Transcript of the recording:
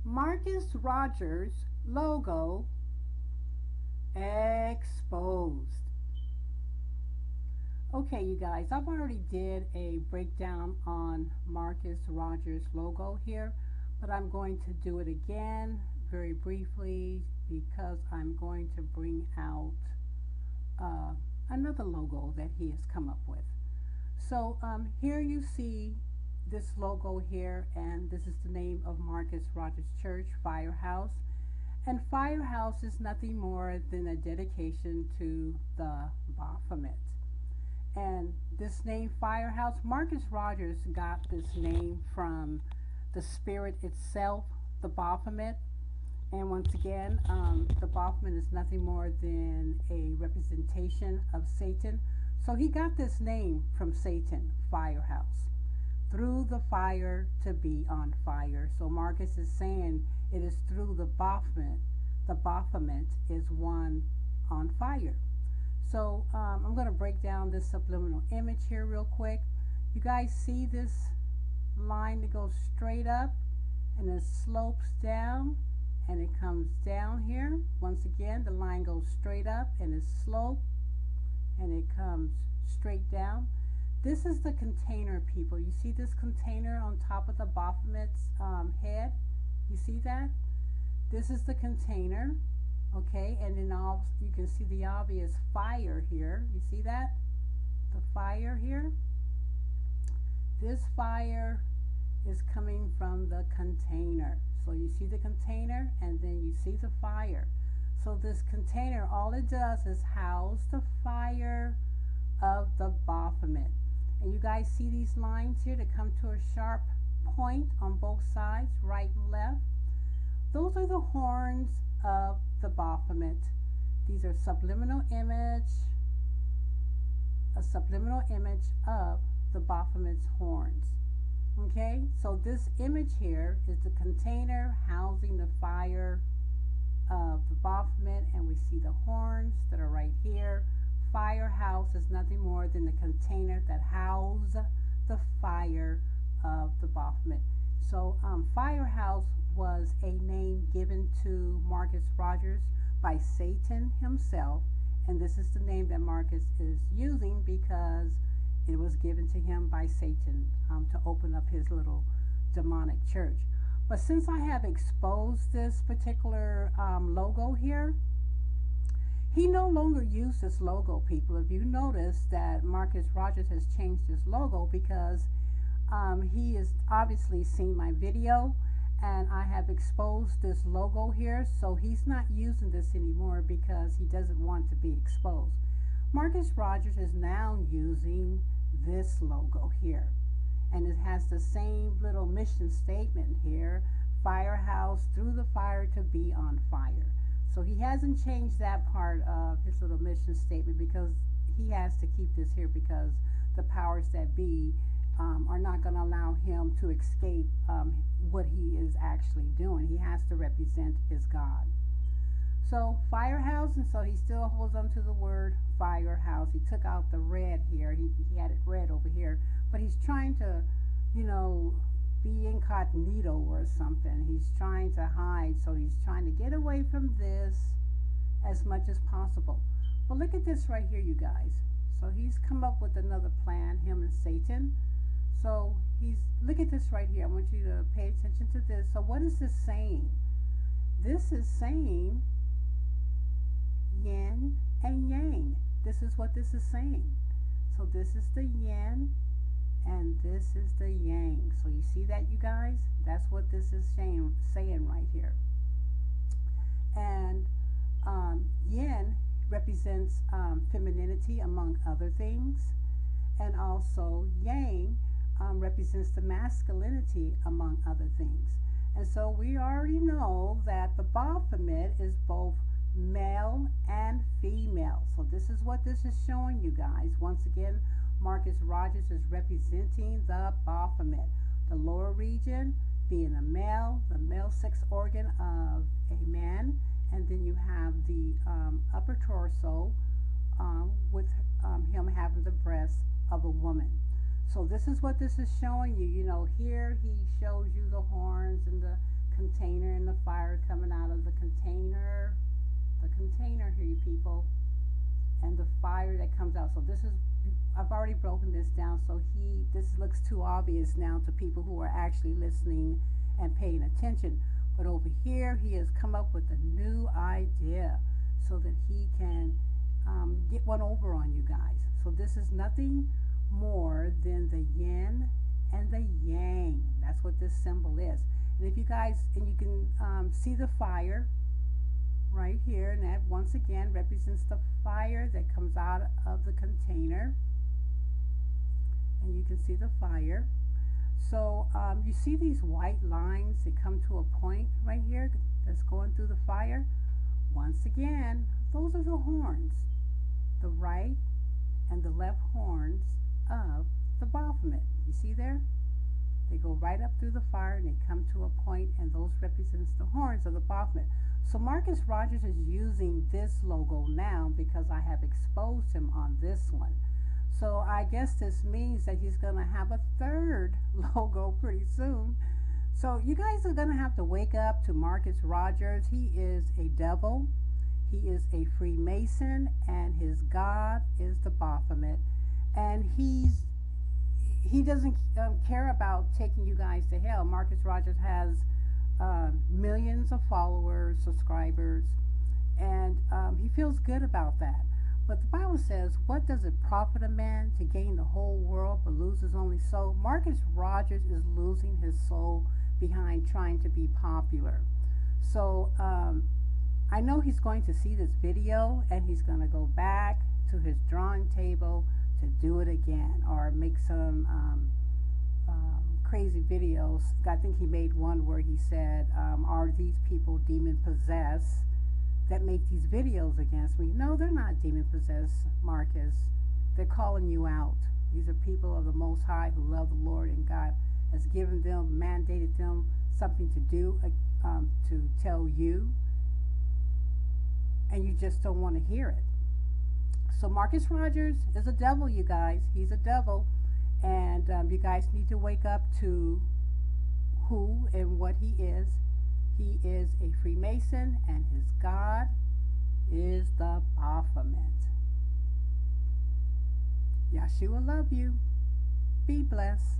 Marcus Rogers logo exposed. Okay, you guys, I've already did a breakdown on Marcus Rogers logo here, but I'm going to do it again very briefly because I'm going to bring out another logo that he has come up with. So here you see this logo here, and this is the name of Marcus Rogers Church, Firehouse. And Firehouse is nothing more than a dedication to the Baphomet. And this name Firehouse, Marcus Rogers got this name from the spirit itself, the Baphomet. And once again, the Baphomet is nothing more than a representation of Satan. So he got this name from Satan, Firehouse. Through the fire to be on fire. So Marcus is saying it is through the Baphomet. The Baphomet is one on fire. So I'm going to break down this subliminal image here real quick. You guys see this line that goes straight up and it slopes down and it comes down here. Once again, the line goes straight up and it slopes and it comes straight down. This is the container, people. You see this container on top of the Baphomet's head? You see that? This is the container, okay? And then you can see the obvious fire here. You see that? The fire here. This fire is coming from the container. So you see the container and then you see the fire. So this container, all it does is house the fire of the Baphomet. And you guys see these lines here that come to a sharp point on both sides, right and left. Those are the horns of the Baphomet. These are a subliminal image of the Baphomet's horns. Okay, so this image here is the container housing the fire of the Baphomet, and we see the horns that are right here. Firehouse is nothing more than the container that houses the fire of the Baphomet. So Firehouse was a name given to Marcus Rogers by Satan himself, and this is the name that Marcus is using because it was given to him by Satan to open up his little demonic church. But since I have exposed this particular logo here, he no longer used this logo, people. If you notice that Marcus Rogers has changed his logo because he has obviously seen my video and I have exposed this logo here, so he's not using this anymore because he doesn't want to be exposed. Marcus Rogers is now using this logo here, and it has the same little mission statement here: Firehouse, through the fire to be on fire. So he hasn't changed that part of his little mission statement because he has to keep this here because the powers that be are not going to allow him to escape what he is actually doing. He has to represent his God. So Firehouse, and so he still holds on to the word Firehouse. He took out the red here. He had it red over here, but he's trying to, you know, be incognito or something. He's trying to hide, so he's trying to get away from this as much as possible. But look at this right here, you guys. So he's come up with another plan, him and Satan. So look at this right here. I want you to pay attention to this. So what is this saying? This is saying yin and yang. This is what this is saying. So this is the yin and this is the yang. So you see that, you guys? That's what this is saying right here. And yin represents femininity, among other things. And also yang represents the masculinity, among other things. And so we already know that the Baphomet is both male and female. So this is what this is showing you guys. Once again, Marcus Rogers is representing the Baphomet. The lower region being a male, the male sex organ of a man, and then you have the upper torso with him having the breast of a woman. So this is what this is showing you. You know, here he shows you the horns and the container and of fire coming out of the container here, you people, and the fire that comes out. So this is, I've already broken this down, so this looks too obvious now to people who are actually listening and paying attention. But over here, he has come up with a new idea so that he can get one over on you guys. So this is nothing more than the yin and the yang. That's what this symbol is. And if you guys, and you can see the fire right here, and that once again represents the fire that comes out of the container. And you can see the fire. So you see these white lines that come to a point right here that's going through the fire. Once again, those are the horns, the right and the left horns of the Baphomet. You see there? They go right up through the fire and they come to a point, and those represents the horns of the Baphomet. So Marcus Rogers is using this logo now because I have exposed him on this one. So I guess this means that he's going to have a third logo pretty soon. So you guys are going to have to wake up to Marcus Rogers. He is a devil. He is a Freemason, and his god is the Baphomet. And he doesn't care about taking you guys to hell. Marcus Rogers has millions of followers, subscribers, and he feels good about that. But the Bible says, what does it profit a man to gain the whole world but lose his only soul? Marcus Rogers is losing his soul behind trying to be popular. So I know he's going to see this video, and he's going to go back to his drawing table to do it again, or make some crazy videos. I think he made one where he said, are these people demon possessed that make these videos against me? No, they're not demon possessed, Marcus. They're calling you out. These are people of the Most High who love the Lord, and God has given them, mandated them something to do, to tell you, and you just don't want to hear it. So Marcus Rogers is a devil, you guys. He's a devil, and you guys need to wake up to who and what he is. He is a Freemason, and his god is the Baphomet. Yeshua love you. Be blessed.